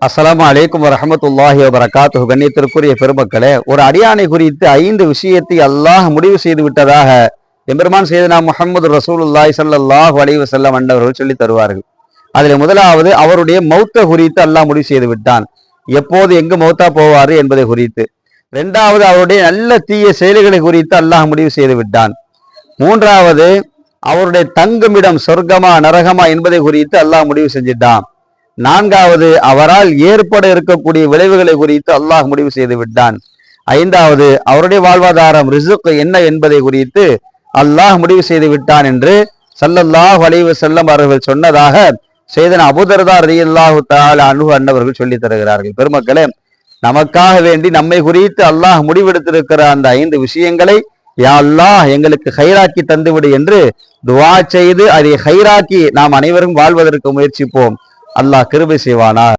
அஸ்ஸலாமு அலைக்கும் வரஹ்மத்துல்லாஹி வபரகாத்துஹு. கண்ணியத்திற்குரிய பெருமக்களே, ஒரு அடியானை குறித்து 5 விஷயத்தை அல்லாஹ் முடிவு செய்து விட்டதாக எம்பெருமான் செய்தனா முஹம்மது ரசூலுல்லாஹி ஸல்லல்லாஹு அலைஹி வஸல்லம் அன்னவர்கள் சொல்லி தருவார்கள். அதில் முதலாவது அவருடைய மௌத்த குறித்து அல்லாஹ் முடிவு செய்து விட்டான். எப்போது எங்கு மௌத்தா போவாரு என்பதை குறித்து. இரண்டாவது அவருடைய நல்ல தீய செயல்களை குறித்து அல்லாஹ் முடிவு செய்து விட்டான். மூன்றாவது அவருடைய தங்குமிடம் சொர்க்கமா நரகமா என்பதை குறித்து அல்லாஹ் முடிவு செஞ்சிட்டான். நான்காவது அவரால் ஏற்பட இருக்கக்கூடிய விளைவுகளை குறித்து அல்லாஹ் முடிவு செய்து விட்டான். ஐந்தாவது அவருடைய வாழ்வாதாரம் ரிசுக் என்ன என்பதை குறித்து அல்லாஹ் முடிவு செய்து விட்டான் என்று ஸல்லல்லாஹு அலைஹி வஸல்லம் அவர்கள் சொன்னதாக செய்தன அபூதர்தா ரலியல்லாஹு தஆலா அன்ஹு அன்னவர்கள் சொல்லி தருகிறார்கள். பெருமக்களே, நமக்காக வேண்டி நம்மை குறித்து அல்லாஹ் முடிவெடுத்திருக்கிற அந்த 5 விஷயங்களை யா அல்லாஹ் எங்களுக்கு ஹைராக்கி தந்துவிடு என்று துஆ செய்து அதை ஹைராக்கி நாம் அனைவரும் வாழ்வதற்கு முயற்சிப்போம். அல்லாஹ் கிருபை செய்வானா.